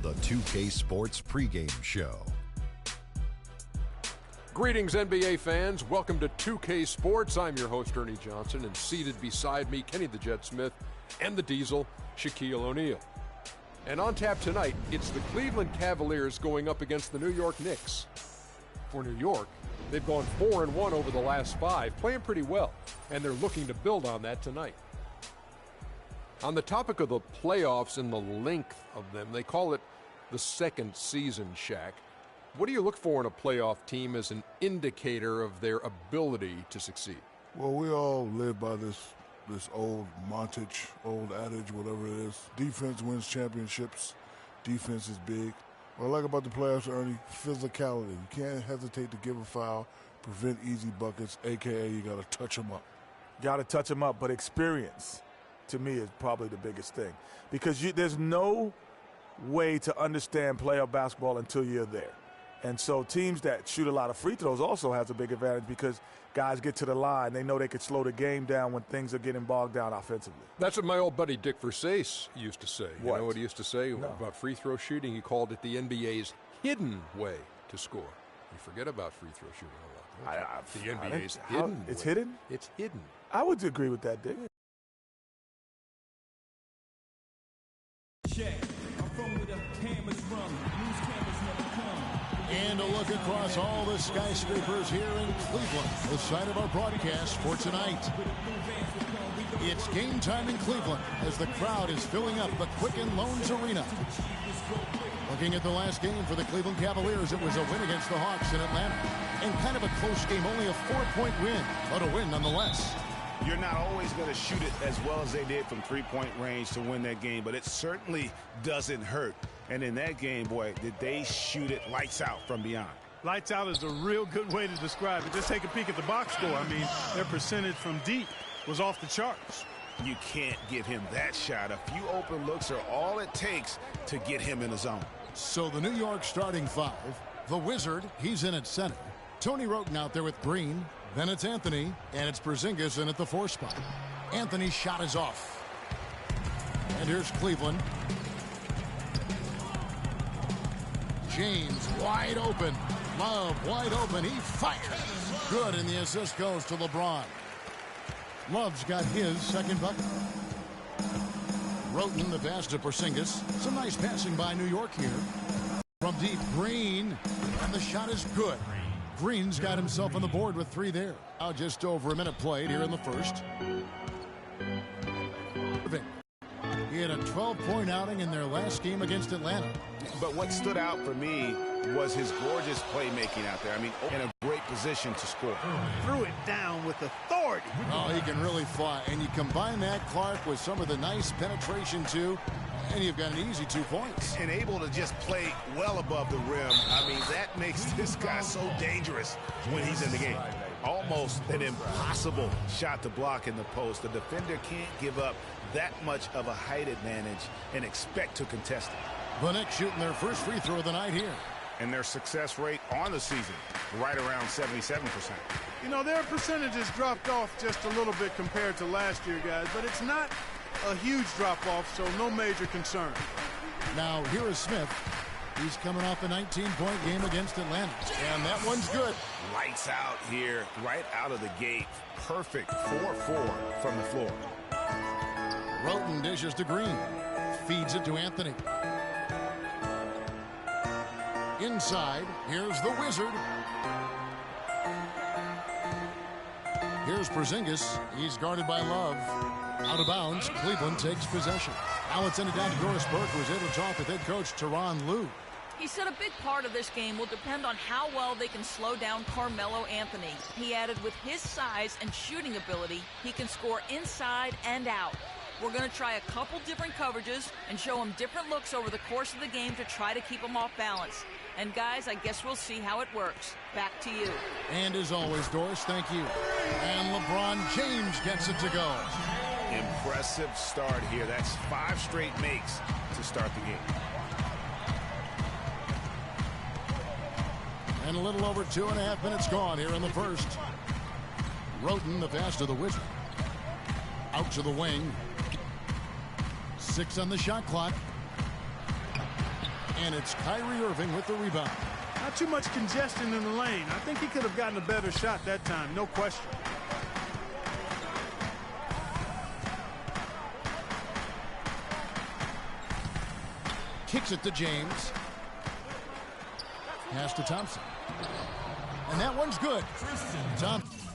the 2K Sports pregame show. Greetings, NBA fans. Welcome to 2K Sports. I'm your host, Ernie Johnson, and seated beside me, Kenny the Jet Smith and the Diesel, Shaquille O'Neal. And on tap tonight, it's the Cleveland Cavaliers going up against the New York Knicks. For New York, they've gone 4-1 over the last 5, playing pretty well, and they're looking to build on that tonight. On the topic of the playoffs and the length of them, they call it the second season, Shaq. What do you look for in a playoff team as an indicator of their ability to succeed? Well, we all live by this old montage, old adage, whatever it is. Defense wins championships. Defense is big. What I like about the playoffs, Ernie, physicality. You can't hesitate to give a foul, prevent easy buckets, a.k.a. you got to touch them up. Got to touch them up, but experience, to me, is probably the biggest thing. Because there's no way to understand playoff basketball until you're there. And so teams that shoot a lot of free throws also has a big advantage because guys get to the line. They know they could slow the game down when things are getting bogged down offensively. That's what my old buddy Dick Versace used to say. What? You know what he used to say about free throw shooting? He called it the NBA's hidden way to score. You forget about free throw shooting a lot. The NBA's hidden way. It's hidden? It's hidden. I would agree with that, Dick. Check. I'm from where the cameras run. News cameras never come. And a look across all the skyscrapers here in Cleveland, the site of our broadcast for tonight. It's game time in Cleveland as the crowd is filling up the Quicken Loans Arena. Looking at the last game for the Cleveland Cavaliers, it was a win against the Hawks in Atlanta. And kind of a close game, only a 4-point win, but a win nonetheless. You're not always going to shoot it as well as they did from three-point range to win that game, but it certainly doesn't hurt. And in that game, boy, did they shoot it lights out from beyond. Lights out is a real good way to describe it. Just take a peek at the box score. I mean, their percentage from deep was off the charts. You can't give him that shot. A few open looks are all it takes to get him in the zone. So the New York starting 5, the Wizard, he's in at center. Tony Roten out there with Green. Then it's Anthony, and it's Porzingis in at the 4 spot. Anthony's shot is off. And here's Cleveland. James wide open. Love wide open. He fires. Good, and the assist goes to LeBron. Love's got his second bucket. Roten the pass to Porzingis. Some nice passing by New York here. From deep, Green. And the shot is good. Green's got himself on the board with 3 there. Now just over a minute played here in the first. He had a 12-point outing in their last game against Atlanta. But what stood out for me was his gorgeous playmaking out there. I mean, in a great position to score. Threw it down with authority. Oh, he can really fly. And you combine that, Clark, with some of the nice penetration, too, and you've got an easy 2 points. And able to just play well above the rim. I mean, that makes this guy so dangerous when he's in the game. Almost an impossible shot to block in the post. The defender can't give up that much of a height advantage and expect to contest it. The Knicks shooting their first free throw of the night here. And their success rate on the season, right around 77%. You know, their percentages dropped off just a little bit compared to last year, guys, but it's not a huge drop-off, so no major concern. Now, here is Smith. He's coming off a 19-point game against Atlanta, and that one's good. Lights out here, right out of the gate. Perfect 4-4 from the floor. Roten dishes to Green. Feeds it to Anthony. Inside, here's the Wizard. Here's Porzingis. He's guarded by Love. Out of bounds, Cleveland takes possession. Now it's ended down to Doris Burke, who was able to talk with head coach Tyronn Lue. He said a big part of this game will depend on how well they can slow down Carmelo Anthony. He added with his size and shooting ability, he can score inside and out. We're going to try a couple different coverages and show him different looks over the course of the game to try to keep him off balance. And guys, I guess we'll see how it works. Back to you. And as always, Doris, thank you. And LeBron James gets it to go. Impressive start here. That's 5 straight makes to start the game. And a little over 2.5 minutes gone here in the first. Roten the pass to the Wizard. Out to the wing. 6 on the shot clock. And it's Kyrie Irving with the rebound. Not too much congestion in the lane. I think he could have gotten a better shot that time, no question. Kicks it to James. Pass to Thompson. And that one's good. Thompson.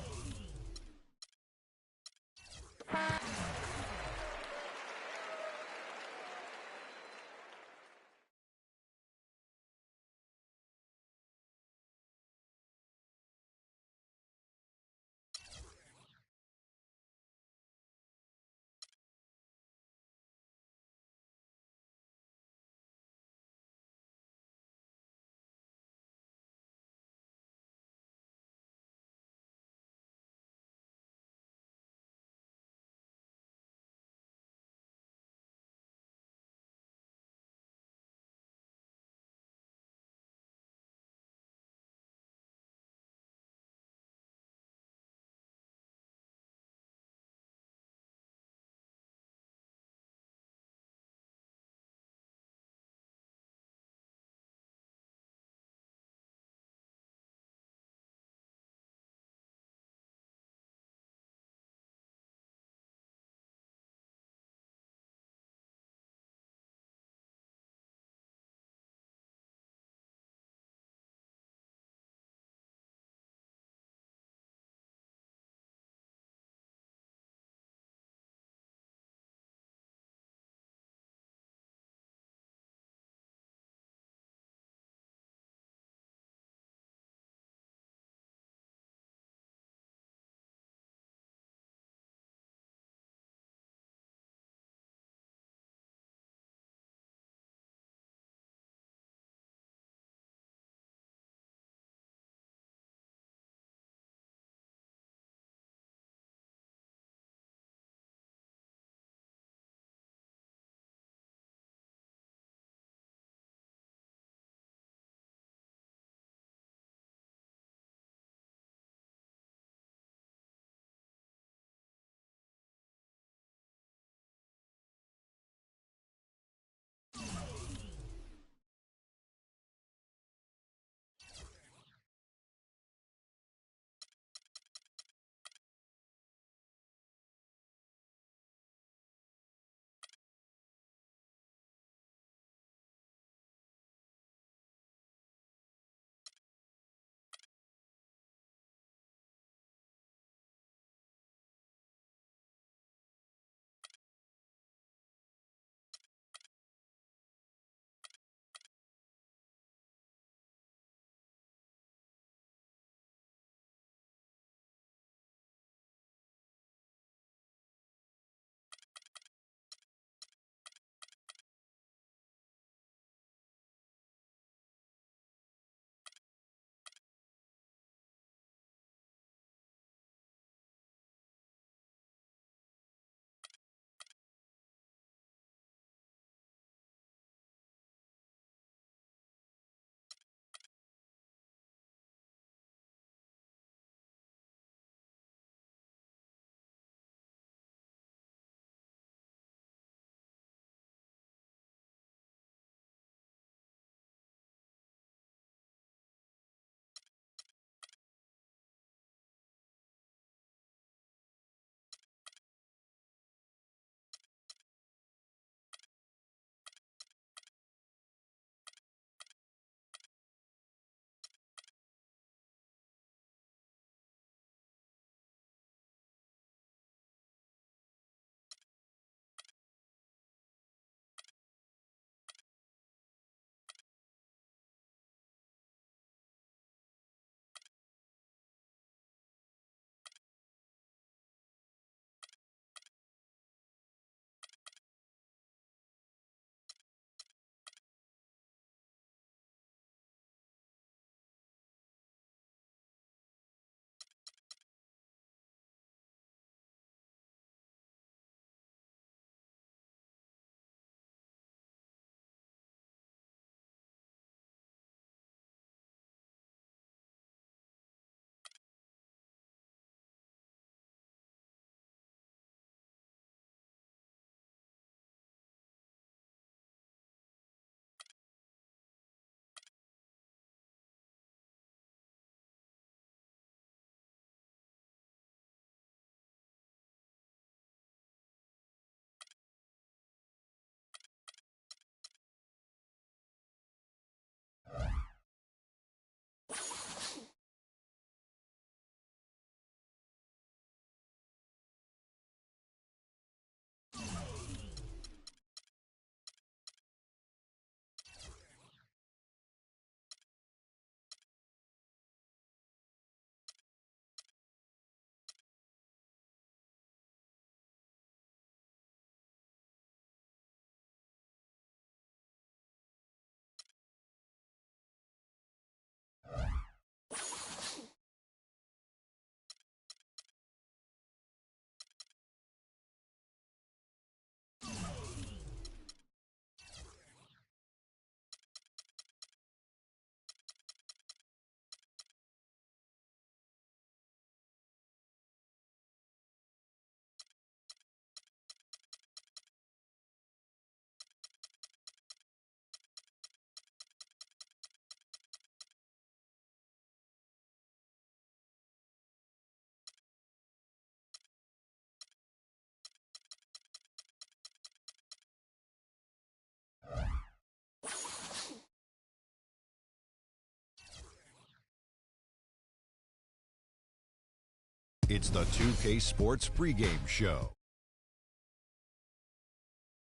It's the 2K Sports pregame show.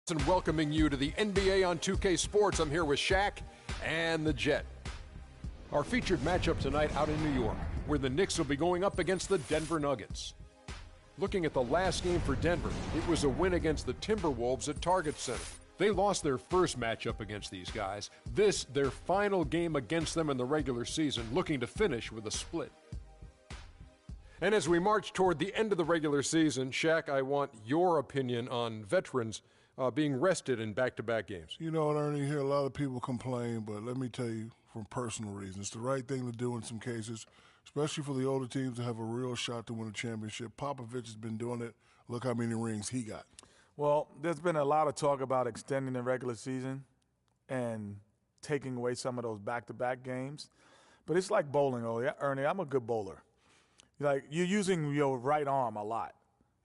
And welcoming you to the NBA on 2K Sports. I'm here with Shaq and the Jet. Our featured matchup tonight out in New York, where the Knicks will be going up against the Denver Nuggets. Looking at the last game for Denver, it was a win against the Timberwolves at Target Center. They lost their first matchup against these guys. This, their final game against them in the regular season, looking to finish with a split. And as we march toward the end of the regular season, Shaq, I want your opinion on veterans being rested in back-to-back games. You know what, Ernie, here a lot of people complain, but let me tell you from personal reasons, it's the right thing to do in some cases, especially for the older teams to have a real shot to win a championship. Popovich has been doing it. Look how many rings he got. Well, there's been a lot of talk about extending the regular season and taking away some of those back-to-back games. But it's like bowling, Ernie. I'm a good bowler. Like, you're using your right arm a lot,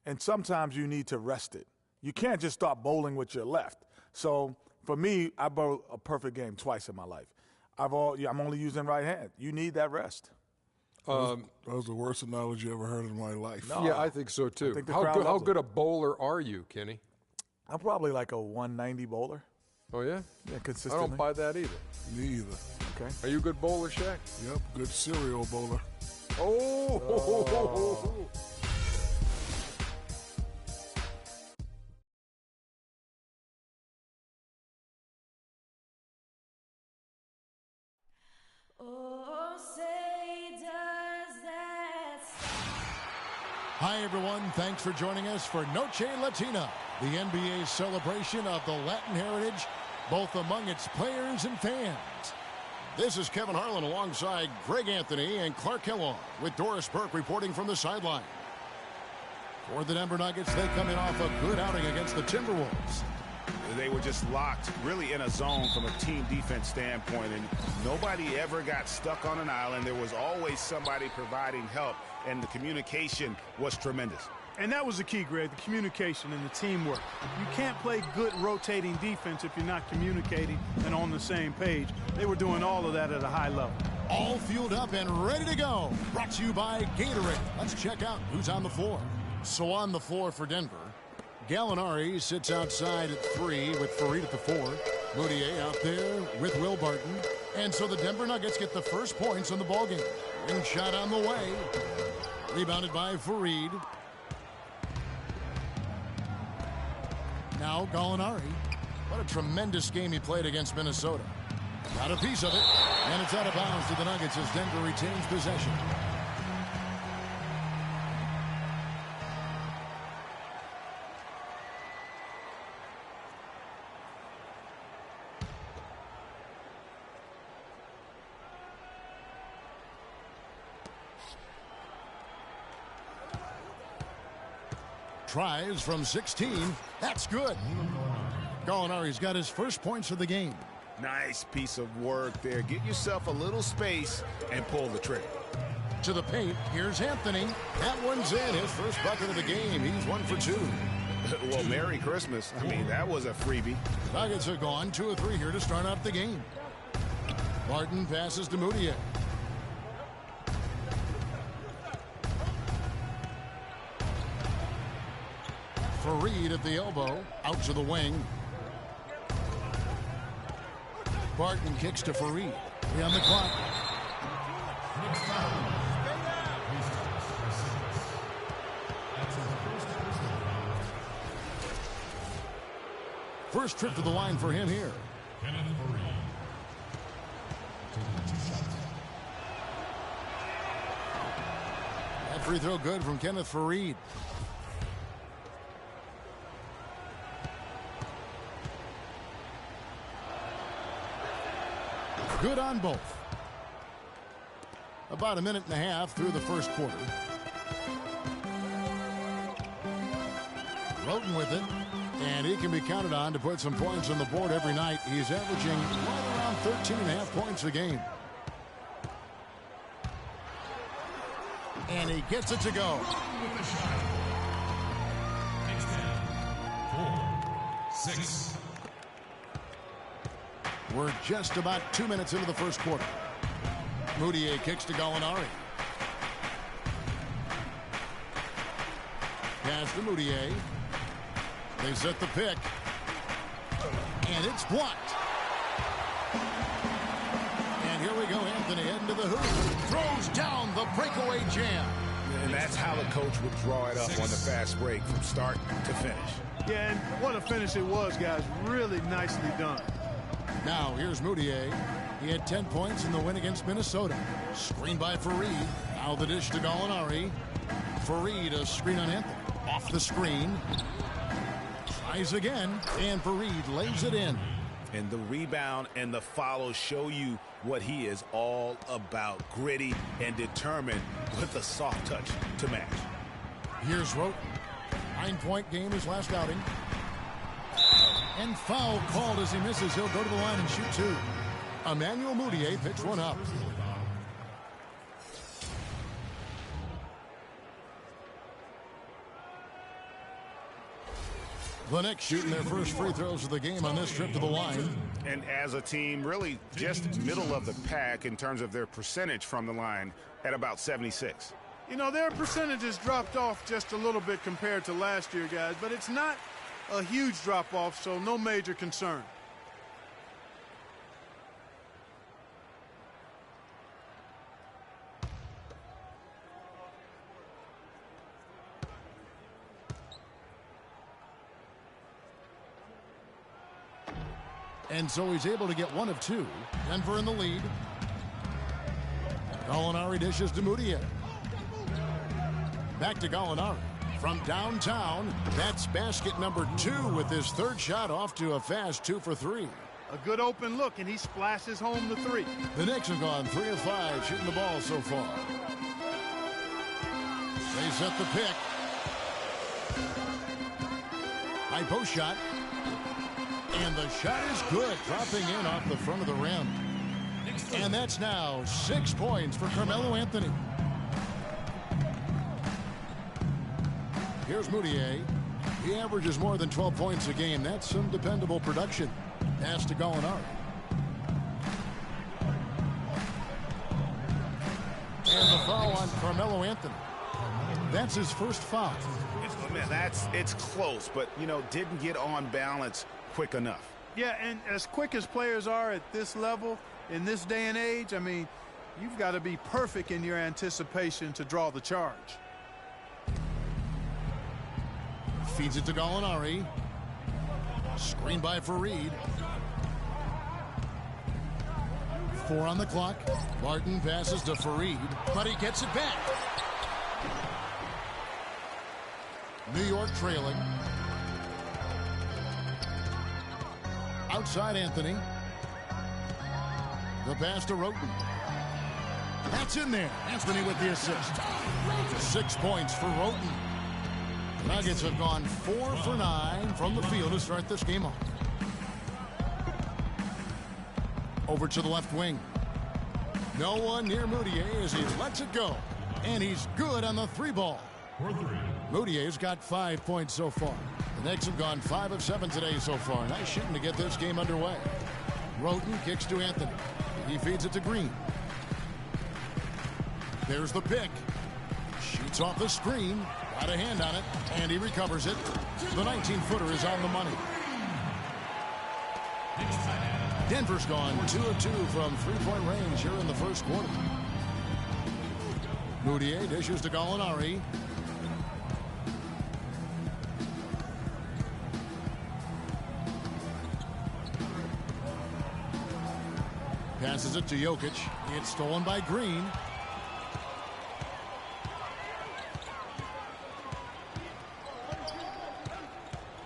and sometimes you need to rest it. You can't just start bowling with your left. So for me, I bowled a perfect game twice in my life. I'm only using right hand. You need that rest. That was the worst analogy I ever heard in my life. No, yeah, I think so too. How good a bowler are you, Kenny? I'm probably like a 190 bowler. Oh yeah? Yeah, consistently. I don't buy that either. Me either. Okay. Are you a good bowler, Shaq? Yep, good serial bowler. Oh. Hi, everyone. Thanks for joining us for Noche Latina, the NBA's celebration of the Latin heritage, both among its players and fans. This is Kevin Harlan alongside Greg Anthony and Clark Kellogg with Doris Burke reporting from the sideline. For the Denver Nuggets, they come in off a good outing against the Timberwolves. They were just locked really in a zone from a team defense standpoint, and nobody ever got stuck on an island. There was always somebody providing help, and the communication was tremendous. And that was the key, Greg, the communication and the teamwork. You can't play good rotating defense if you're not communicating and on the same page. They were doing all of that at a high level. All fueled up and ready to go. Brought to you by Gatorade. Let's check out who's on the floor. So on the floor for Denver, Gallinari sits outside at 3 with Fareed at the 4. Moutier out there with Will Barton. And so the Denver Nuggets get the first points on the ballgame. Ring shot on the way. Rebounded by Fareed. Now Gallinari. What a tremendous game he played against Minnesota. Got a piece of it. And it's out of bounds to the Nuggets as Denver retains possession. Tries from 16. That's good. Gallinari's got his first points of the game. Nice piece of work there. Get yourself a little space and pull the trigger. To the paint. Here's Anthony. That one's in. His first bucket of the game. He's 1 for 2. Well, Merry Christmas. I mean, that was a freebie. Nuggets are gone 2 of 3 here to start out the game. Barton passes to Moutier. Fareed at the elbow, out to the wing. Barton kicks to Fareed. 3 on the clock. First trip to the line for him here. That free throw good from Kenneth Fareed. Good on both. About a minute and a half through the first quarter. Roten with it. And he can be counted on to put some points on the board every night. He's averaging right around 13.5 points a game. And he gets it to go. 4-6. We're just about 2 minutes into the first quarter. Moutier kicks to Gallinari. pass to Moutier. They set the pick. And it's blocked. And here we go, Anthony into the hoop. Throws down the breakaway jam. And that's how the coach would draw it up on the fast break from start to finish. Yeah, and what a finish it was, guys. Really nicely done. Now here's Moutier. He had 10 points in the win against Minnesota. Screen by Farid. Now the dish to Gallinari. Farid, a screen on Anthony. Off the screen. Tries again, and Farid lays it in. And the rebound and the follow show you what he is all about. Gritty and determined with a soft touch to match. Here's Roten. 9-point game his last outing. And foul called as he misses. He'll go to the line and shoot two. Emmanuel Moutier picks one up. The Knicks shooting their first free throws of the game on this trip to the line. And as a team, really just middle of the pack in terms of their percentage from the line at about 76. You know, their percentages dropped off just a little bit compared to last year, guys, but it's not a huge drop-off, so no major concern. And so he's able to get one of two. Denver in the lead. Gallinari dishes to Moutier. Back to Gallinari. From downtown, that's basket number 2 with his third shot off to a fast 2 for 3. A good open look, and he splashes home the 3. The Knicks have gone 3 of 5 shooting the ball so far. They set the pick. High post shot. And the shot is good, dropping in off the front of the rim. And that's now 6 points for Carmelo Anthony. Here's Moutier. He averages more than 12 points a game. That's some dependable production. Pass to Gallinari. And the foul on Carmelo Anthony. That's his first foul. It's close, but, you know, didn't get on balance quick enough. Yeah, and as quick as players are at this level, in this day and age, I mean, you've got to be perfect in your anticipation to draw the charge. Feeds it to Gallinari. Screen by Farid. 4 on the clock. Martin passes to Farid, but he gets it back. New York trailing. Outside Anthony. The pass to Roten. That's in there. Anthony with the assist. 6 points for Roten. The Nuggets have gone 4 for 9 from the field to start this game off. Over to the left wing. No one near Moutier as he lets it go. And he's good on the 3-ball. Moutier's got 5 points so far. The Knicks have gone 5 of 7 today so far. Nice shooting to get this game underway. Roten kicks to Anthony. He feeds it to Green. There's the pick. Shoots off the screen. Got a hand on it, and he recovers it. The 19-footer is on the money. Denver's gone 2 of 2 from 3-point range here in the first quarter. Moutier dishes to Gallinari. Passes it to Jokic. It's stolen by Green.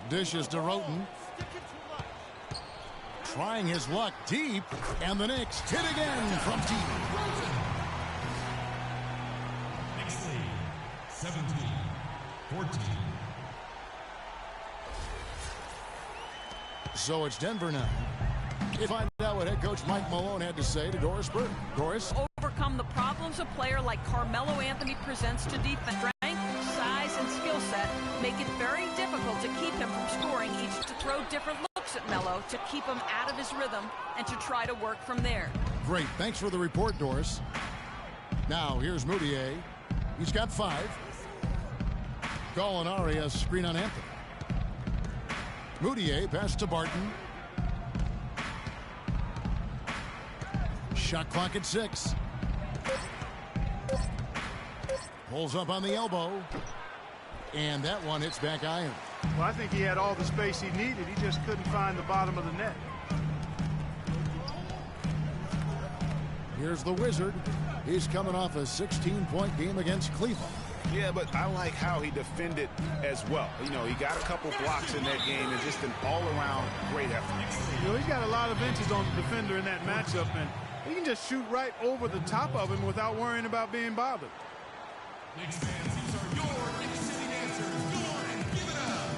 Dishes to Roten. Trying his luck deep, and the Knicks hit again from deep. Knicks lead, 17-14. So it's Denver now. We'll find out what head coach Mike Malone had to say to Doris Burke. Doris? Overcome the problems a player like Carmelo Anthony presents to defense. Strength, size, and skill set make it very difficult to keep him from scoring, each to throw different looks at Melo, to keep him out of his rhythm, and to try to work from there. Great. Thanks for the report, Doris. Now, here's Moutier. He's got 5. Gallinari a screen on Anthony. Moutier pass to Barton. Shot clock at 6. Pulls up on the elbow. And that one hits back iron. Well, I think he had all the space he needed. He just couldn't find the bottom of the net. Here's the Wizard. He's coming off a 16-point game against Cleveland. Yeah, but I like how he defended as well. You know, he got a couple blocks in that game and just an all-around great effort. You know, he's got a lot of inches on the defender in that matchup, and he can just shoot right over the top of him without worrying about being bothered. Knicks fans, these are your Knicks City dancers. Go on and give it up.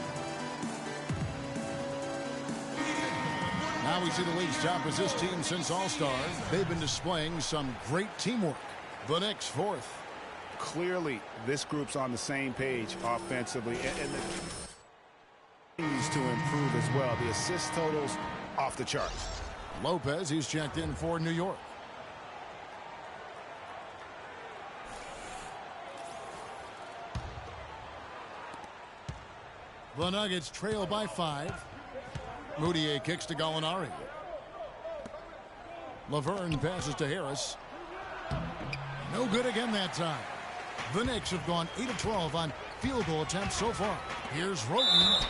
Now we see the league's top assist team since All-Star. They've been displaying some great teamwork. The Knicks 4th. Clearly, this group's on the same page offensively, and continues to improve as well. The assist totals off the charts. Lopez, he's checked in for New York. The Nuggets trail by 5. Moutier kicks to Gallinari. Laverne passes to Harris. No good again that time. The Knicks have gone 8 of 12 on field goal attempts so far. Here's Roten.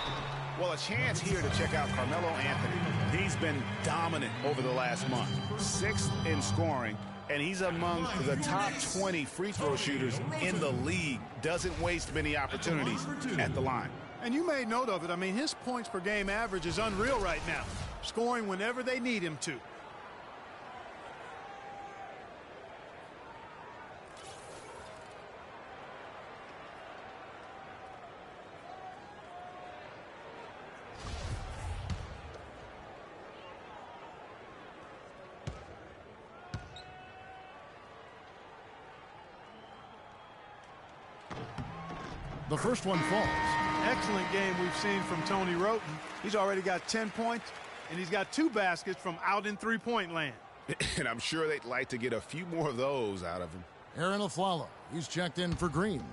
Well, a chance here to check out Carmelo Anthony. He's been dominant over the last month. 6th in scoring, and he's among the top 20 free throw shooters in the league. Doesn't waste many opportunities at the line. And you made note of it. I mean, his points per game average is unreal right now. Scoring whenever they need him to. The first one falls. Excellent game we've seen from Tony Roten. He's already got 10 points, and he's got 2 baskets from out in three-point land. And I'm sure they'd like to get a few more of those out of him. Aaron Aflalo, he's checked in for Green.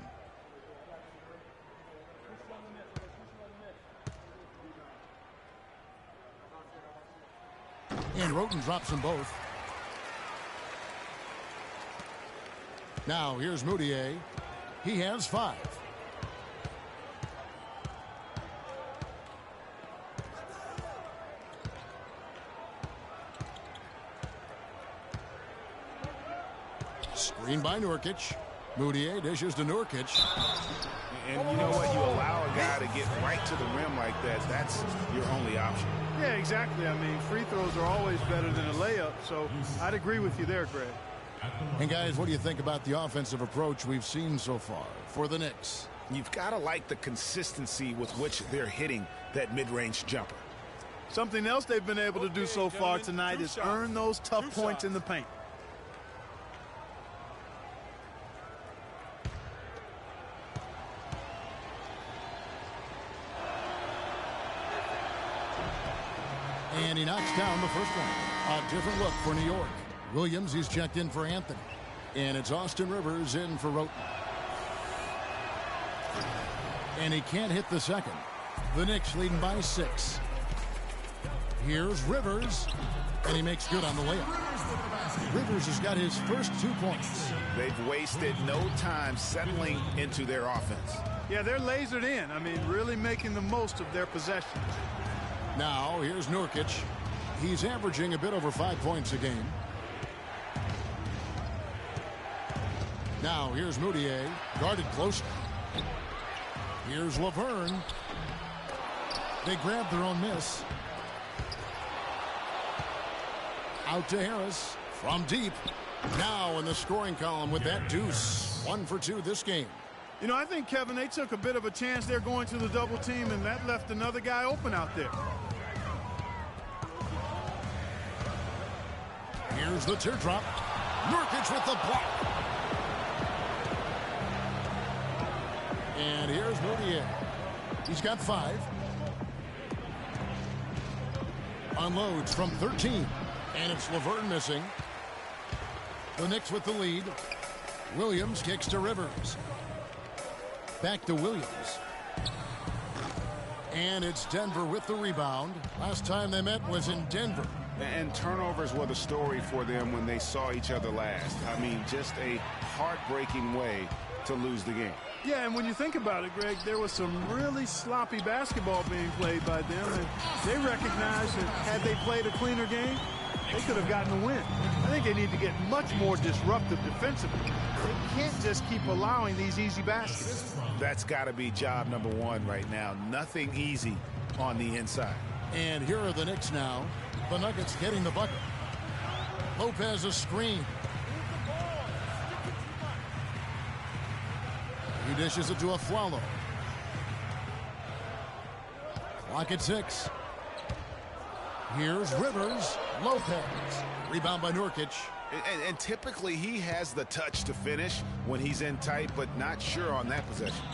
And Roten drops them both. Now here's Moutier. He has 5. Screen by Nurkic. Moutier dishes to Nurkic. And you know what? You allow a guy to get right to the rim like that. That's your only option. Yeah, exactly. I mean, free throws are always better than a layup, so I'd agree with you there, Greg. And guys, what do you think about the offensive approach we've seen so far for the Knicks? You've got to like the consistency with which they're hitting that mid-range jumper. Something else they've been able to do so far tonight is earn those tough points in the paint. And he knocks down the first one. A different look for New York. Williams, he's checked in for Anthony. And it's Austin Rivers in for Roten. And he can't hit the second. The Knicks leading by 6. Here's Rivers. And he makes good on the layup. Rivers has got his first 2 points. They've wasted no time settling into their offense. Yeah, they're lasered in. I mean, really making the most of their possessions. Now, here's Nurkic. He's averaging a bit over 5 points a game. Now, here's Moutier, guarded closely. Here's Laverne. They grab their own miss. Out to Harris from deep. Now in the scoring column with that deuce. 1 for 2 this game. You know, I think, Kevin, they took a bit of a chance there going to the double team, and that left another guy open out there. Here's the teardrop. Nurkic with the block. And here's Moutier. He's got 5. Unloads from 13. And it's Laverne missing. The Knicks with the lead. Williams kicks to Rivers. Back to Williams. And it's Denver with the rebound. Last time they met was in Denver. And turnovers were the story for them when they saw each other last. I mean, just a heartbreaking way to lose the game. Yeah, and when you think about it, Greg, there was some really sloppy basketball being played by them, and they recognized that had they played a cleaner game, they could have gotten a win. I think they need to get much more disruptive defensively. They can't just keep allowing these easy baskets. That's got to be job number one right now. Nothing easy on the inside. And here are the Knicks now. The Nuggets getting the bucket. Lopez a screen. He dishes it to Aflalo. Clock at 6. Here's Rivers. Lopez. Rebound by Nurkic. And typically he has the touch to finish when he's in tight, but not sure on that possession.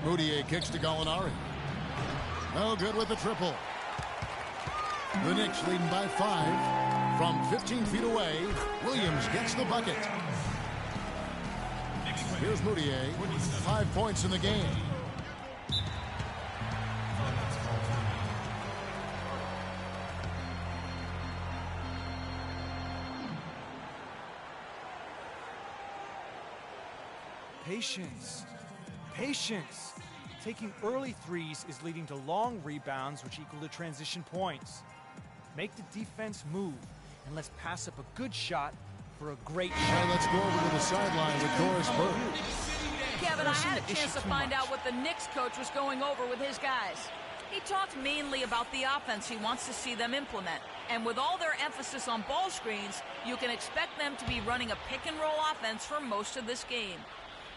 Moutier kicks to Gallinari. No good with the triple. The Knicks leading by 5. From 15 feet away, Williams gets the bucket. Here's Moutier. 5 points in the game. Patience. Patience. Taking early threes is leading to long rebounds, which equal to transition points. Make the defense move, and let's pass up a good shot for a great shot. All right, let's go over to the sideline with Doris Burke. Kevin, I had a chance to find out what the Knicks coach was going over with his guys. He talked mainly about the offense he wants to see them implement. And with all their emphasis on ball screens, you can expect them to be running a pick-and-roll offense for most of this game.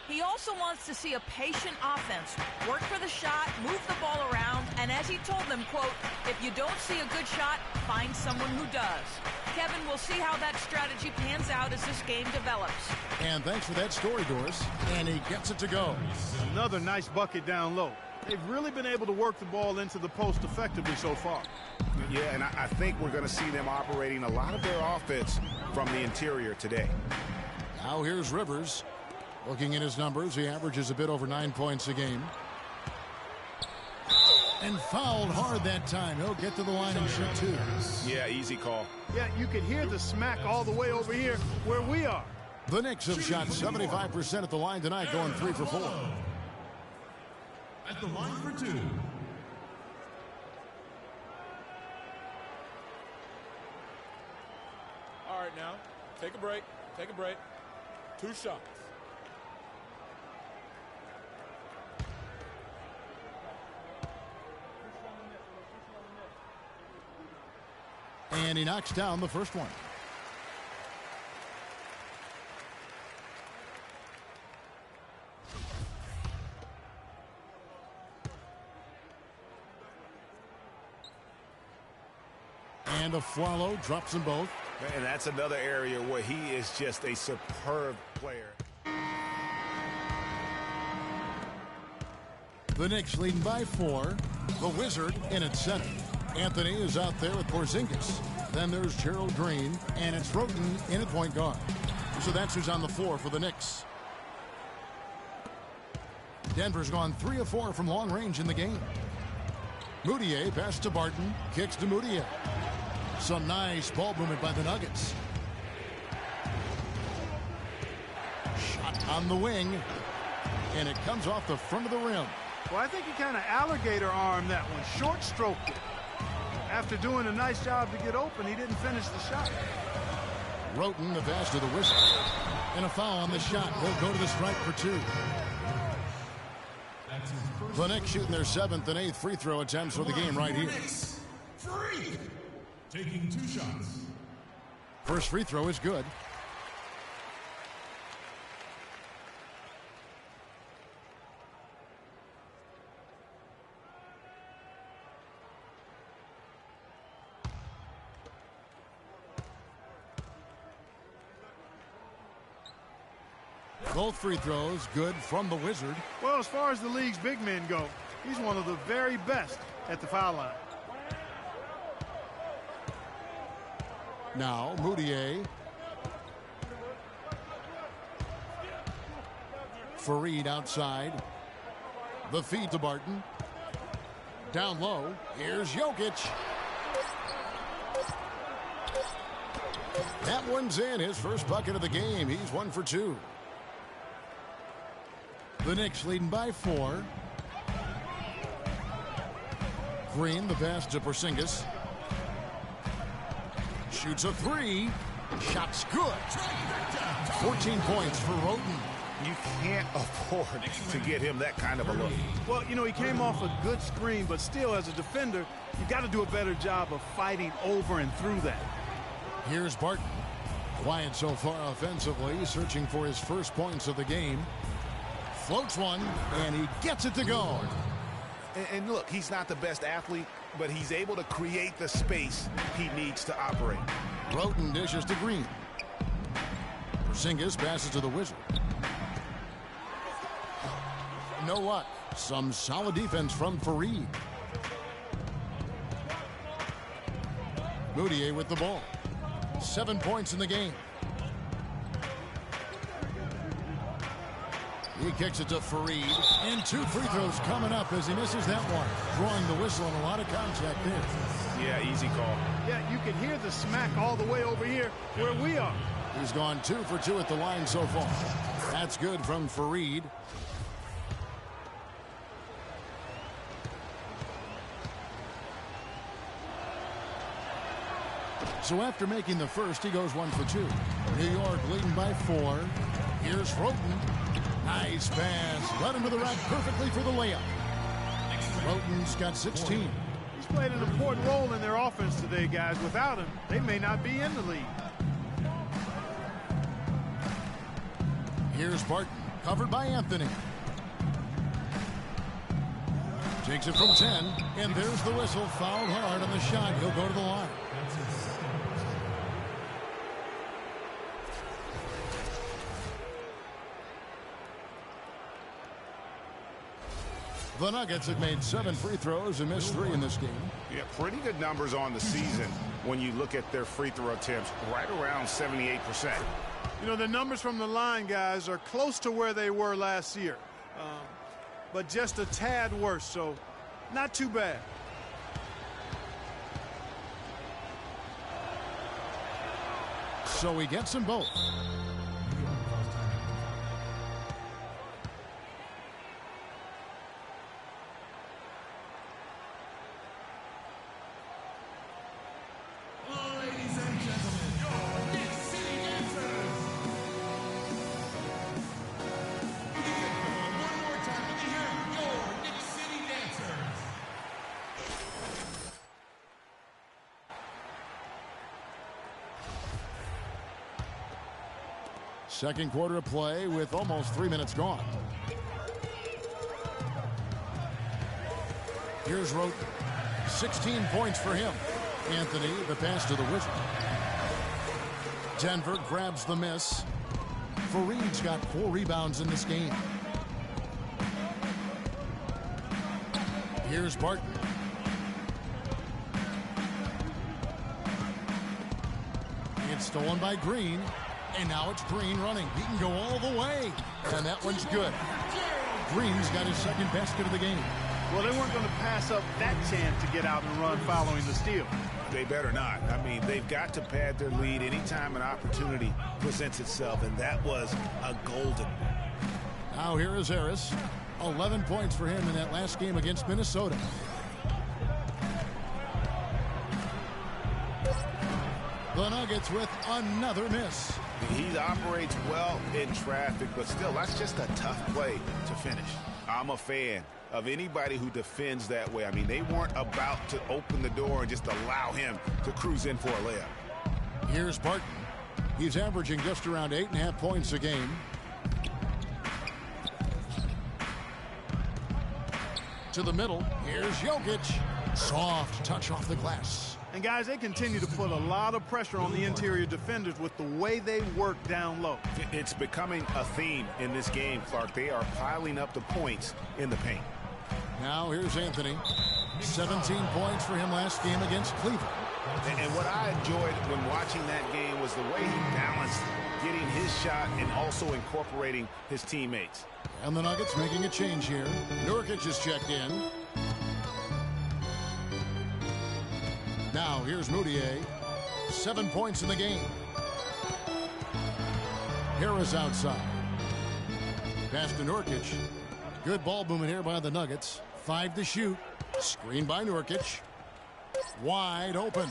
He also wants to see a patient offense, work for the shot, move the ball around, and as he told them, quote, if you don't see a good shot, find someone who does. Kevin, we'll see how that strategy pans out as this game develops. And thanks for that story, Doris. And he gets it to go. Another nice bucket down low. They've really been able to work the ball into the post effectively so far. Yeah, and I think we're going to see them operating a lot of their offense from the interior today. Now here's Rivers. Looking at his numbers, he averages a bit over 9 points a game. And fouled hard that time. He'll get to the line and shoot 2. Yeah, easy call. Yeah, you could hear the smack all the way over here where we are. The Knicks have shot 75% at the line tonight, going 3 for 4. At the line for 2. All right, now, take a break. Take a break. 2 shots. And he knocks down the first one. And Aflalo drops them both. And that's another area where he is just a superb player. The Knicks leading by 4. The Wizard in at center. Anthony is out there with Porzingis. Then there's Gerald Green, and it's Roten in at point guard. So that's who's on the floor for the Knicks. Denver's gone 3 of 4 from long range in the game. Moutier pass to Barton, kicks to Moutier. Some nice ball movement by the Nuggets. Shot on the wing, and it comes off the front of the rim. Well, I think he kind of alligator armed that one, short stroked it. After doing a nice job to get open, he didn't finish the shot. Roten the pass to the Wizard. And a foul on the shot. Will go to the strike for 2. The Knicks shooting their 7th and 8th free throw attempts for the game right here. Free. Taking 2 shots. First free throw is good. Both free throws good from the Wizard. Well, as far as the league's big men go, he's one of the very best at the foul line. Now Moutier. Fareed outside. The feed to Barton. Down low. Here's Jokic. That one's in. His first bucket of the game. He's 1 for 2. The Knicks leading by 4. Green, the pass to Porzingis. Shoots a 3. Shot's good. 14 points for Roten. You can't afford to get him that kind of a look. Well, you know, he came off a good screen, but still, as a defender, you got to do a better job of fighting over and through that. Here's Barton. Quiet so far offensively, searching for his first points of the game. Floats one, and he gets it to go. And look, he's not the best athlete, but he's able to create the space he needs to operate. Roten dishes to Green. Porzingis passes to the Wizard. No luck. Some solid defense from Fareed. Moutier with the ball. 7 points in the game. He kicks it to Fareed. And 2 free throws coming up as he misses that one. Drawing the whistle and a lot of contact there. Yeah, easy call. Yeah, you can hear the smack all the way over here where we are. He's gone 2 for 2 at the line so far. That's good from Fareed. So after making the first, he goes 1 for 2. New York leading by 4. Here's Roten. Nice pass. Led him to the rack perfectly for the layup. Roten's got 16. He's played an important role in their offense today, guys. Without him, they may not be in the lead. Here's Barton. Covered by Anthony. Takes it from 10. And there's the whistle. Fouled hard on the shot. He'll go to the line. The Nuggets have made 7 free throws and missed 3 in this game. Yeah, pretty good numbers on the season when you look at their free throw attempts, right around 78%. You know, the numbers from the line, guys, are close to where they were last year. But just a tad worse, so not too bad. So he gets them both. Second quarter of play with almost 3 minutes gone. Here's Roten. 16 points for him. Anthony, the pass to the Wizard. Denver grabs the miss. Fareed's got 4 rebounds in this game. Here's Barton. It's stolen by Green. And now it's Green running. He can go all the way. And that one's good. Green's got his second basket of the game. Well, they weren't going to pass up that chance to get out and run following the steal. They better not. I mean, they've got to pad their lead anytime an opportunity presents itself, and that was a golden. Now here is Harris. 11 points for him in that last game against Minnesota. The Nuggets with another miss. He operates well in traffic, but still, that's just a tough play to finish. I'm a fan of anybody who defends that way. I mean, they weren't about to open the door and just allow him to cruise in for a layup. Here's Barton. He's averaging just around 8.5 points a game. To the middle. Here's Jokic. Soft touch off the glass. And, guys, they continue to put a lot of pressure on the interior defenders with the way they work down low. It's becoming a theme in this game, Clark. They are piling up the points in the paint. Now here's Anthony. 17 points for him last game against Cleveland. And what I enjoyed when watching that game was the way he balanced getting his shot and also incorporating his teammates. And the Nuggets making a change here. Nurkic is checked in. Now here's Moutier. 7 points in the game. Harris outside. Pass to Nurkic. Good ball movement here by the Nuggets. 5 to shoot. Screen by Nurkic. Wide open.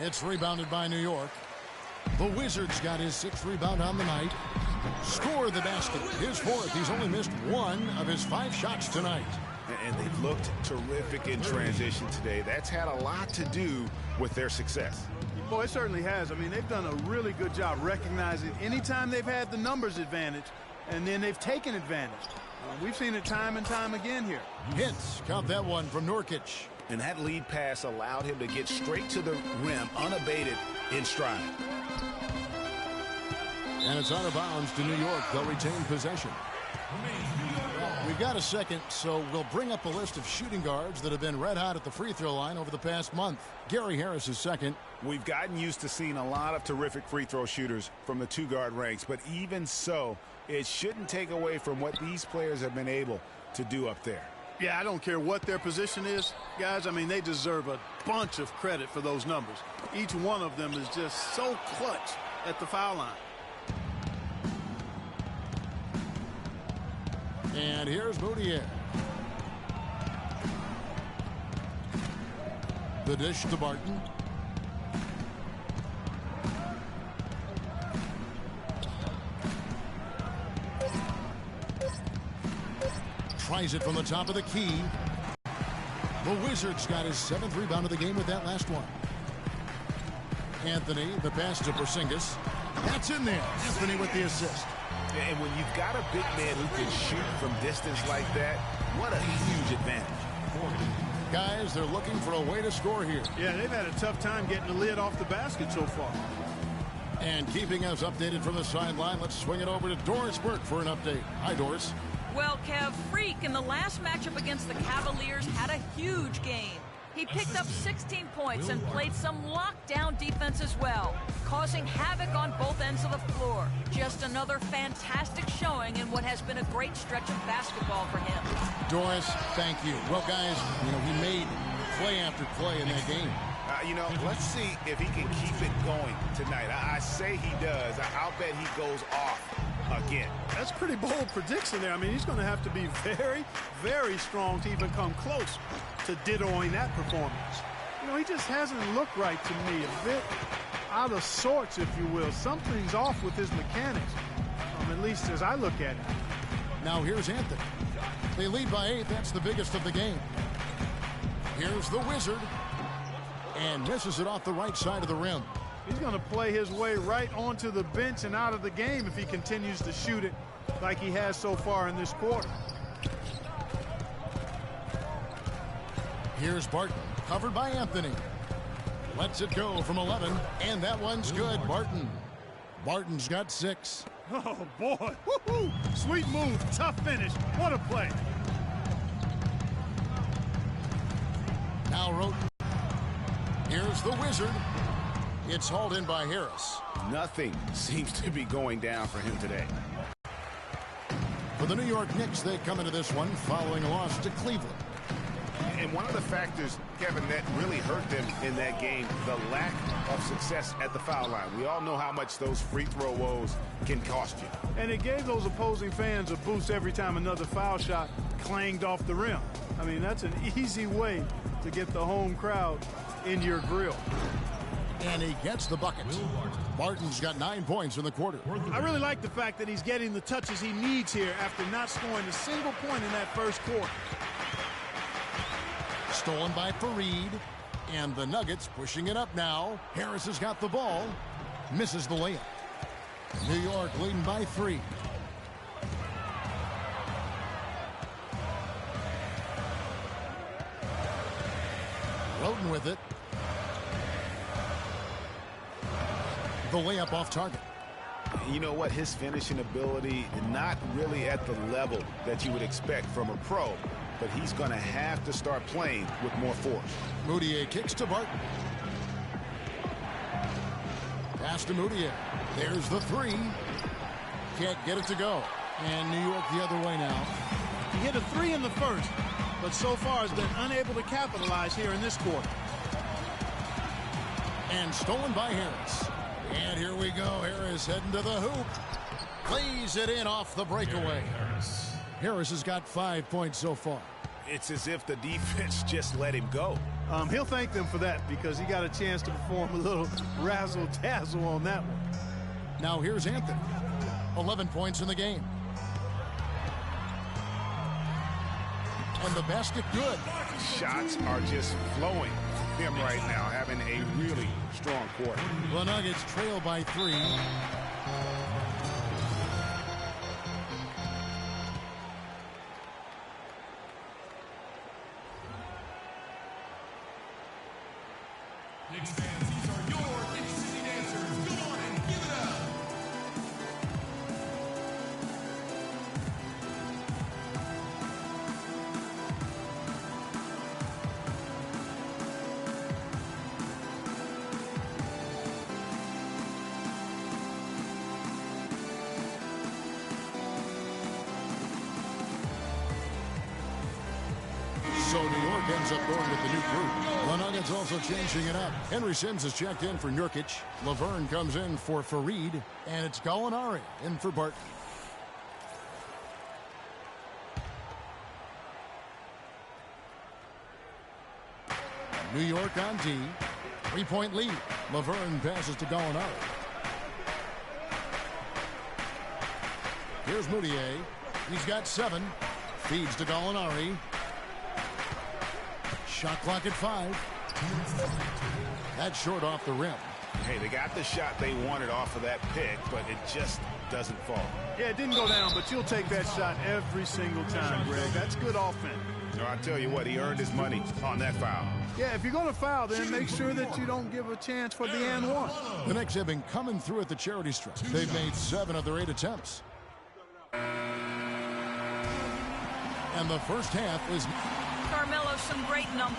It's rebounded by New York. The Wizards got his 6th rebound on the night. Scored the basket. His 4th. He's only missed 1 of his 5 shots tonight. And they've looked terrific in transition today. That's had a lot to do with their success. Boy, it certainly has. I mean, they've done a really good job recognizing anytime they've had the numbers advantage, and then they've taken advantage. We've seen it time and time again here. Hits. Count that one from Nurkic. And that lead pass allowed him to get straight to the rim, unabated in stride. And it's out of bounds to New York. They'll retain possession. We've got a second, so we'll bring up a list of shooting guards that have been red hot at the free throw line over the past month. Gary Harris is second. We've gotten used to seeing a lot of terrific free throw shooters from the 2-guard ranks, but even so, it shouldn't take away from what these players have been able to do up there. Yeah, I don't care what their position is, guys. I mean, they deserve a bunch of credit for those numbers. Each one of them is just so clutch at the foul line. And here's Moutier. The dish to Barton. Tries it from the top of the key. The Wizards got his 7th rebound of the game with that last one. Anthony, the pass to Porzingis. That's in there. Anthony with the assist. And when you've got a big man who can shoot from distance like that, what a huge advantage. Guys, they're looking for a way to score here. Yeah, they've had a tough time getting the lid off the basket so far. And keeping us updated from the sideline, let's swing it over to Doris Burke for an update. Hi, Doris. Well, Kev, Freak in the last matchup against the Cavaliers had a huge game. He picked up 16 points and played some lockdown defense as well, causing havoc on both ends of the floor. Just another fantastic showing in what has been a great stretch of basketball for him. Doris, thank you. Well, guys, he made play after play in that game. Let's see if he can keep it going tonight. I say he does. I'll bet he goes off again. That's pretty bold prediction there. I mean, he's going to have to be very, very strong to even come close to dittoing that performance. He just hasn't looked right to me. A bit out of sorts, if you will. Something's off with his mechanics, at least as I look at it. Now here's Anthony. They lead by 8. That's the biggest of the game. Here's the Wizard. And misses it off the right side of the rim. He's going to play his way right onto the bench and out of the game if he continues to shoot it like he has so far in this quarter. Here's Barton, covered by Anthony. Lets it go from 11, and that one's good. Barton's got 6. Oh, boy. Woo-hoo. Sweet move. Tough finish. What a play. Now Roten. Here's the Wizard. It's hauled in by Harris. Nothing seems to be going down for him today. For the New York Knicks, they come into this one following a loss to Cleveland. And one of the factors, Kevin, that really hurt them in that game, the lack of success at the foul line. We all know how much those free throw woes can cost you. And it gave those opposing fans a boost every time another foul shot clanged off the rim. I mean, that's an easy way to get the home crowd in your grill. And he gets the bucket. Barton's got 9 points in the quarter. I really like the fact that he's getting the touches he needs here after not scoring a single point in that first quarter. Stolen by Fareed. And the Nuggets pushing it up now. Harris has got the ball. Misses the layup. New York leading by 3. Roten with it. The layup off target. You know what? His finishing ability, not really at the level that you would expect from a pro, but he's going to have to start playing with more force. Moutier kicks to Barton. Pass to Moutier. There's the three. Can't get it to go. And New York the other way now. He hit a three in the first, but so far has been unable to capitalize here in this quarter. And stolen by Harris. And here we go. Harris heading to the hoop. Plays it in off the breakaway. Harris has got 5 points so far. It's as if the defense just let him go. He'll thank them for that because he got a chance to perform a little razzle-dazzle on that one. Now here's Anthony. 11 points in the game. And the basket good. Shots are just flowing. Him right now having a really strong quarter. The Nuggets trail by 3. Knicks fans, these are your Knicks City dancers. Go on and give it up. So New York ends up going with the new group. The Nuggets also changing it up. Henry Sims has checked in for Nurkic. Laverne comes in for Fareed. And it's Gallinari in for Barton. New York on D. 3-point lead. Laverne passes to Gallinari. Here's Moutier. He's got 7. Feeds to Gallinari. Shot clock at 5. That's short off the rim. Hey, they got the shot they wanted off of that pick, but it just doesn't fall. Yeah, it didn't go down, but you'll take that shot every single time, Greg. That's good offense. No, I tell you what, he earned his money on that foul. Yeah, if you're going to foul, then make sure that you don't give a chance for the and one. The Knicks have been coming through at the charity stripe. They've made 7 of their 8 attempts. And the first half is... Carmelo, some great numbers.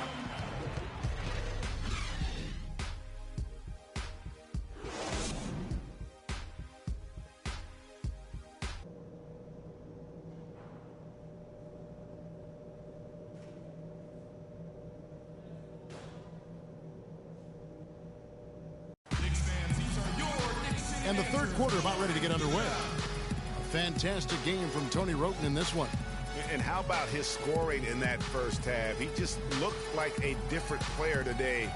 And the third quarter about ready to get underway. A fantastic game from Tony Roten in this one. And how about his scoring in that first half? He just looked like a different player today.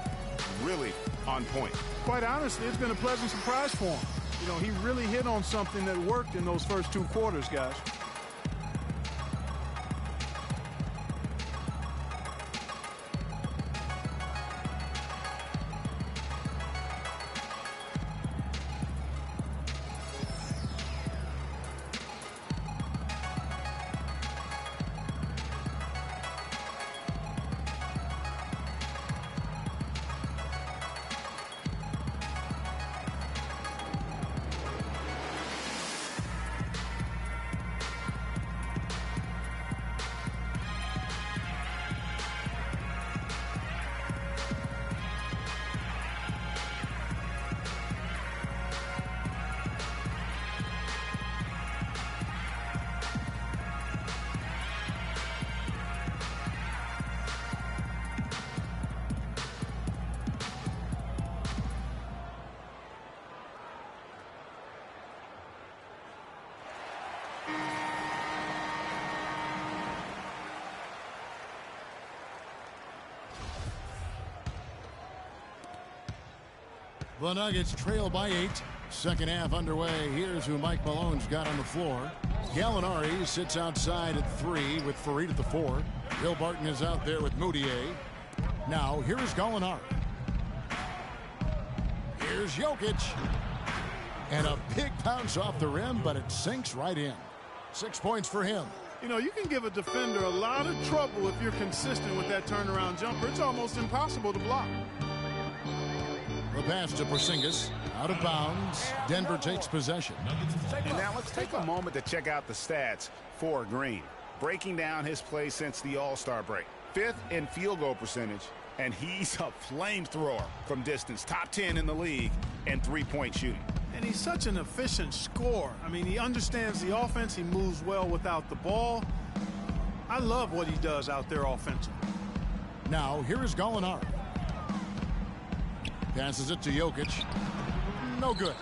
Really on point. Quite honestly, it's been a pleasant surprise for him. You know, he really hit on something that worked in those first 2 quarters, guys. The Nuggets trail by 8. Second half underway. Here's who Mike Malone's got on the floor. Gallinari sits outside at 3 with Fareed at the 4. Bill Barton is out there with Moutier. Now here is Gallinari. Here's Jokic. And a big bounce off the rim, but it sinks right in. 6 points for him. You know, you can give a defender a lot of trouble if you're consistent with that turnaround jumper. It's almost impossible to block. The pass to Porzingis. Out of bounds. Denver takes possession. And now let's take a moment to check out the stats for Green. Breaking down his play since the All-Star break. 5th in field goal percentage, And he's a flamethrower from distance. Top 10 in the league in three-point shooting. And he's such an efficient scorer. I mean, he understands the offense. He moves well without the ball. I love what he does out there offensively. Now, here is Gallinari. Passes it to Jokic. No good.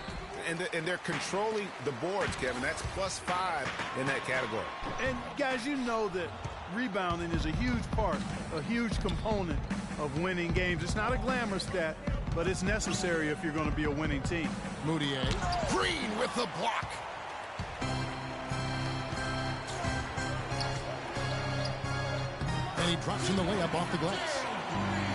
And they're controlling the boards, Kevin. That's +5 in that category. And, guys, you know that rebounding is a huge part, a huge component of winning games. It's not a glamour stat, but it's necessary if you're going to be a winning team. Moutier. Green with the block. And he drops in the layup off the glass.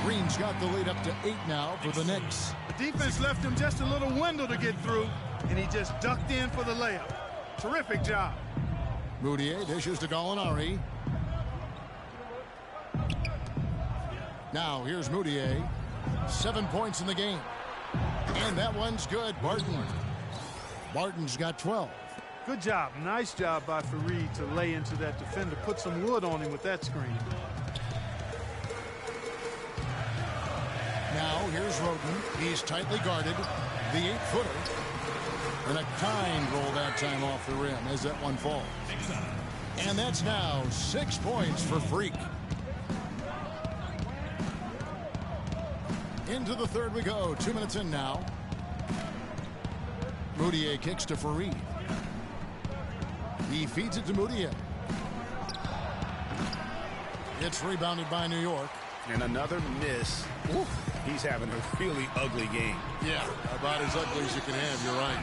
Green's got the lead up to 8 now for the Knicks. Defense left him just a little window to get through, and he just ducked in for the layup. Terrific job. Moutier dishes to Gallinari. Now here's Moutier. 7 points in the game. And that one's good. Barton's got 12. Good job. Nice job by Fareed to lay into that defender. Put some wood on him with that screen. Now here's Roden. He's tightly guarded. The 8-footer. And a kind roll that time off the rim as that one falls. And that's now 6 points for Freak. Into the third we go. 2 minutes in now. Moutier kicks to Fareed. He feeds it to Moutier. It's rebounded by New York. And another miss. Oof. He's having a really ugly game. Yeah, about as ugly as you can have. You're right.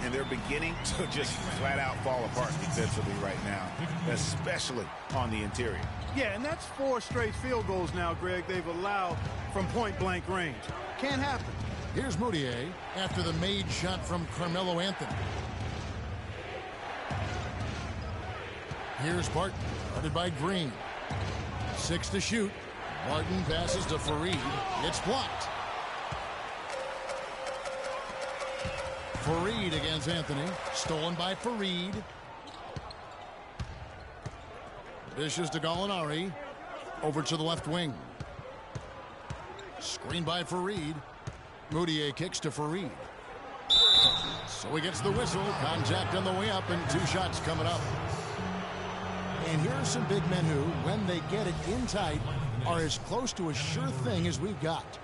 And they're beginning to just flat out fall apart defensively right now, especially on the interior. Yeah, and that's 4 straight field goals now, Greg, they've allowed from point-blank range. Can't happen. Here's Moutier after the made shot from Carmelo Anthony. Here's Barton, guarded by Green. 6 to shoot. Barton passes to Fareed. It's blocked. Fareed against Anthony. Stolen by Fareed. Dishes to Gallinari. Over to the left wing. Screen by Fareed. Moutier kicks to Fareed. So he gets the whistle. Contact on the way up and 2 shots coming up. And here are some big men who, when they get it in tight, are as close to a sure thing as we've got.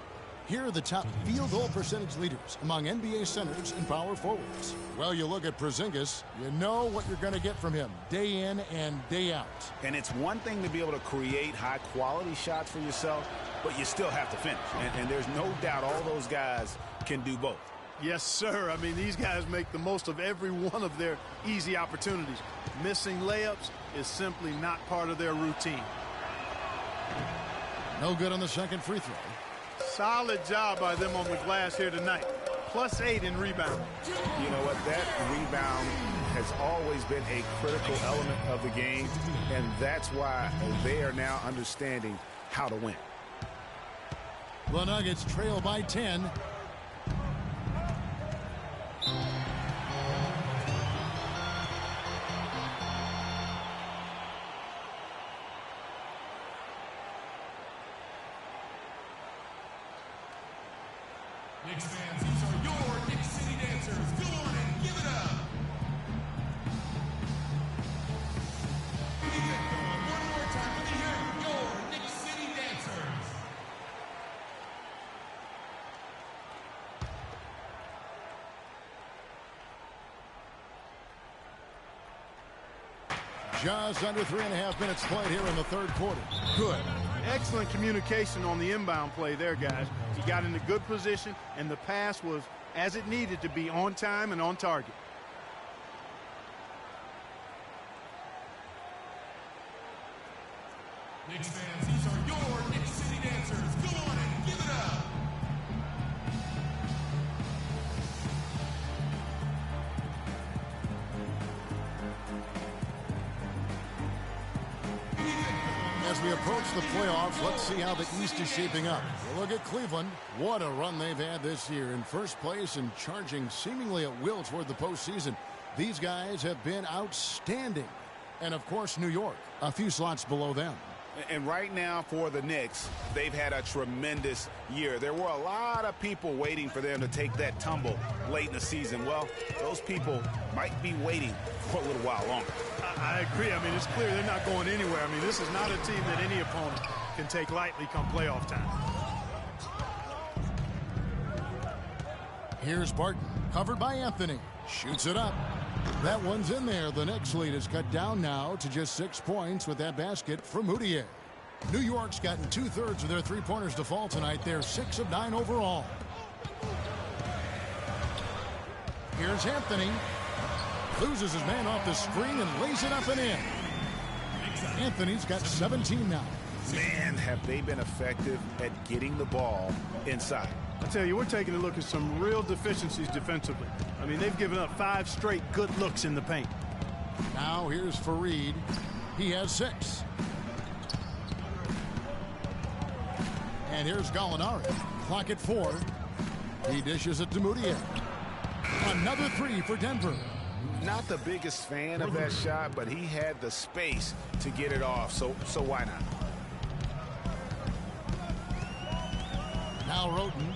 Here are the top field goal percentage leaders among NBA centers and power forwards. Well, you look at Porzingis, you know what you're going to get from him day in and day out. And it's one thing to be able to create high-quality shots for yourself, but you still have to finish. And there's no doubt all those guys can do both. Yes, sir. I mean, these guys make the most of every one of their easy opportunities. Missing layups is simply not part of their routine. No good on the second free throw. Solid job by them on the glass here tonight. +8 in rebound. You know what? That rebound has always been a critical element of the game, and that's why they are now understanding how to win. The Nuggets trail by 10. Knicks fans, these are your Knicks City dancers. Go on and give it up. Keep it going. One more time. Let me hear your Knicks City dancers. Just under 3.5 minutes played here in the third quarter. Good. Excellent communication on the inbound play there, guys. He got in a good position, and the pass was as it needed to be, on time and on target. Knicks fans, these are your Knicks City dancers. Go on and give it up. As we approach the playoffs, let's see how the East is shaping up. We'll look at Cleveland. What a run they've had this year. In first place and charging seemingly at will toward the postseason. These guys have been outstanding. And, of course, New York, a few slots below them. And right now for the Knicks, they've had a tremendous year. There were a lot of people waiting for them to take that tumble late in the season. Well, those people might be waiting for a little while longer. I agree. I mean, it's clear they're not going anywhere. I mean, this is not a team that any opponent can take lightly come playoff time. Here's Barton, covered by Anthony. Shoots it up. That one's in there. The Knicks lead is cut down now to just 6 points with that basket from Moutier. New York's gotten 2/3 of their three-pointers to fall tonight. They're 6 of 9 overall. Here's Anthony. Loses his man off the screen and lays it up and in. Anthony's got 17 now. Man, have they been effective at getting the ball inside. I tell you, we're taking a look at some real deficiencies defensively. I mean, they've given up 5 straight good looks in the paint. Now here's Fareed. He has 6. And here's Gallinari. Clock at 4. He dishes it to Moutier. Another 3 for Denver. Not the biggest fan of that shot, but he had the space to get it off, so why not? Now Roten,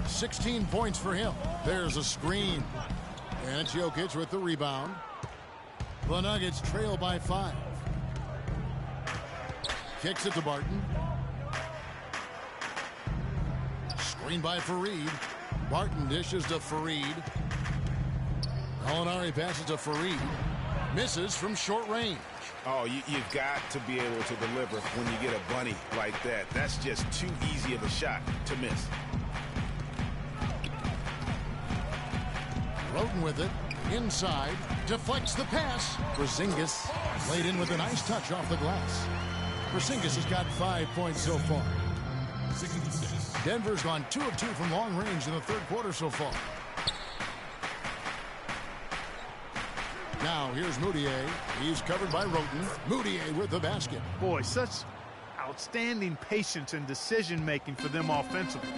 16 points for him. There's a screen. And it's Jokic with the rebound. The Nuggets trail by 5. Kicks it to Barton. Screen by Fareed. Barton dishes to Fareed. Gallinari passes to Fareed. Misses from short range. Oh, you've got to be able to deliver when you get a bunny like that. That's just too easy of a shot to miss. Roten with it. Inside. Deflects the pass. Porzingis laid in with a nice touch off the glass. Porzingis has got 5 points so far. Denver's gone 2 of 2 from long range in the third quarter so far. Now here's Moutier. He's covered by Roten. Moutier with the basket. Boy, such outstanding patience and decision-making for them offensively.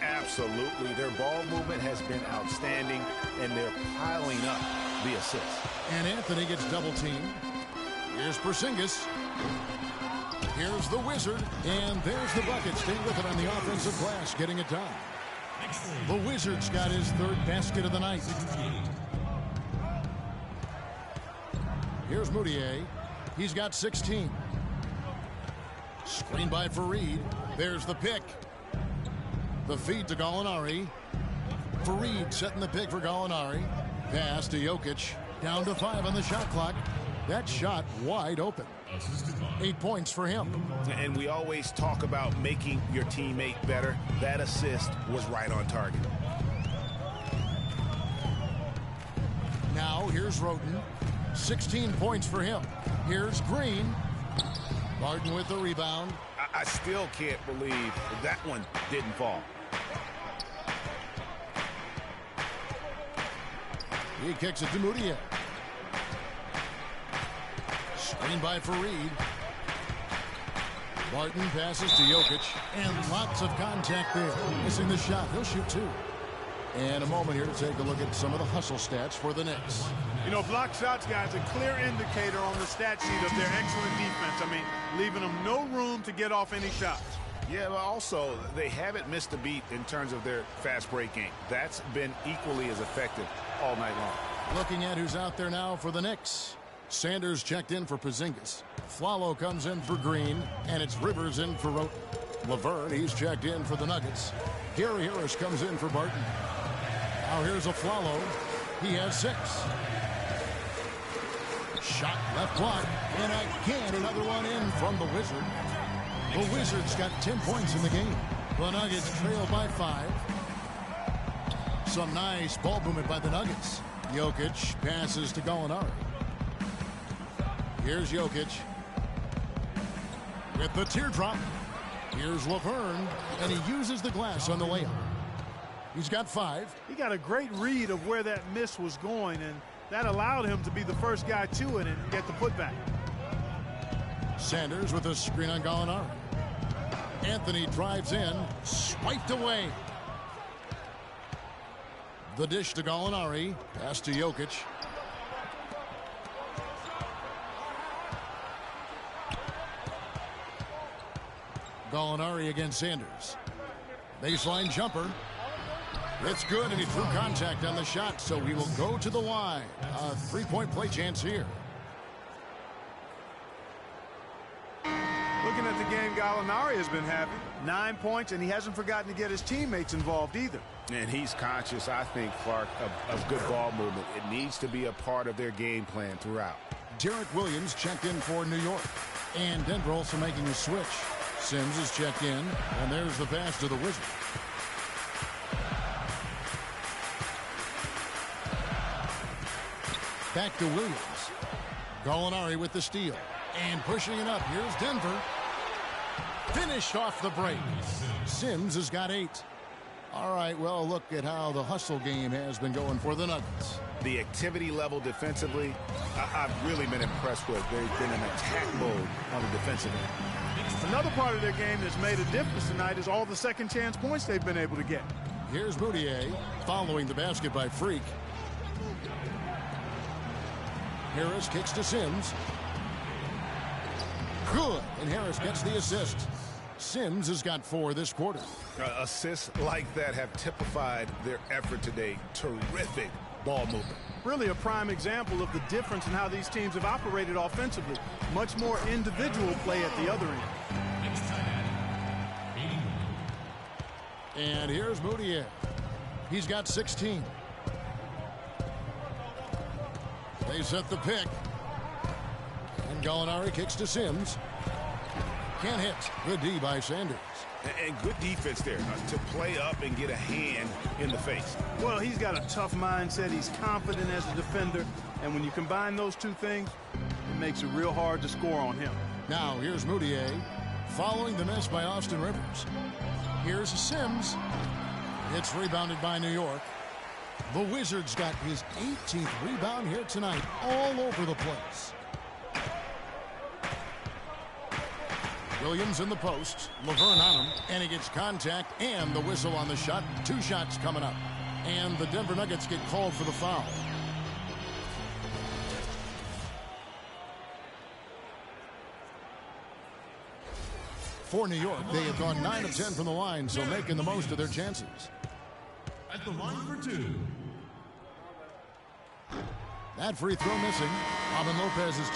Absolutely. Their ball movement has been outstanding, and they're piling up the assists. And Anthony gets double-teamed. Here's Porzingis. Here's the Wizard. And there's the bucket. Staying with it on the offensive glass, getting it done. The Wizard's got his 3rd basket of the night. Here's Moutier. He's got 16. Screen by Fareed. There's the pick. The feed to Gallinari. Fareed setting the pick for Gallinari. Pass to Jokic. Down to 5 on the shot clock. That shot wide open. 8 points for him. And we always talk about making your teammate better. That assist was right on target. Now here's Roten. 16 points for him. Here's Green. Barton with the rebound. I still can't believe that one didn't fall. He kicks it to Moutier. Screen by Fareed. Barton passes to Jokic. And lots of contact there. Missing the shot. He'll shoot 2. And a moment here to take a look at some of the hustle stats for the Knicks. You know, block shots, guys, a clear indicator on the stat sheet of their excellent defense. I mean, leaving them no room to get off any shots. Yeah, but also, they haven't missed a beat in terms of their fast break game. That's been equally as effective all night long. Looking at who's out there now for the Knicks. Sanders checked in for Porzingis. Flalo comes in for Green, and it's Rivers in for Roten. Laverne, he's checked in for the Nuggets. Gary Harris comes in for Barton. Now here's a Flalo. He has 6. Shot left block, and again another one in from the Wizard. The Wizards got 10 points in the game. The Nuggets trail by 5. Some nice ball movement by the Nuggets. Jokic passes to Gallinari. Here's Jokic with the teardrop. Here's Laverne, and he uses the glass on the layup. He's got 5. He got a great read of where that miss was going, and that allowed him to be the first guy to it and get the putback. Sanders with a screen on Gallinari. Anthony drives in, swiped away. The dish to Gallinari, pass to Jokic. Gallinari against Sanders. Baseline jumper. It's good, and he threw contact on the shot, so he will go to the line. A three-point play chance here. Looking at the game Gallinari has been having. 9 points, and he hasn't forgotten to get his teammates involved either. And he's conscious, I think, Clark, of good ball movement. It needs to be a part of their game plan throughout. Derek Williams checked in for New York. And Denver also making a switch. Sims is checked in, and there's the pass to the Wizards. Back to Williams. Gallinari with the steal. And pushing it up. Here's Denver. Finished off the break. Sims has got 8. All right, well, look at how the hustle game has been going for the Nuggets. The activity level defensively, I've really been impressed with. They've been in attack mode on the defensive end. Another part of their game that's made a difference tonight is all the second chance points they've been able to get. Here's Moutier following the basket by Freak. Harris kicks to Sims. Good, and Harris gets the assist. Sims has got 4 this quarter. Assists like that have typified their effort today. Terrific ball movement. Really a prime example of the difference in how these teams have operated offensively. Much more individual play at the other end. And here's Moutier. He's got 16. They set the pick. And Gallinari kicks to Sims. Can't hit. Good D by Sanders. And good defense there to play up and get a hand in the face. Well, he's got a tough mindset. He's confident as a defender. And when you combine those two things, it makes it real hard to score on him. Now here's Moutier following the miss by Austin Rivers. Here's Sims. It's rebounded by New York. The Wizards got his 18th rebound here tonight, all over the place. Williams in the post. Laverne on him, and he gets contact and the whistle on the shot. 2 shots coming up. And the Denver Nuggets get called for the foul. For New York, they have gone 9 of 10 from the line, so making the most of their chances. At the line for 2. That free throw missing. Robin Lopez is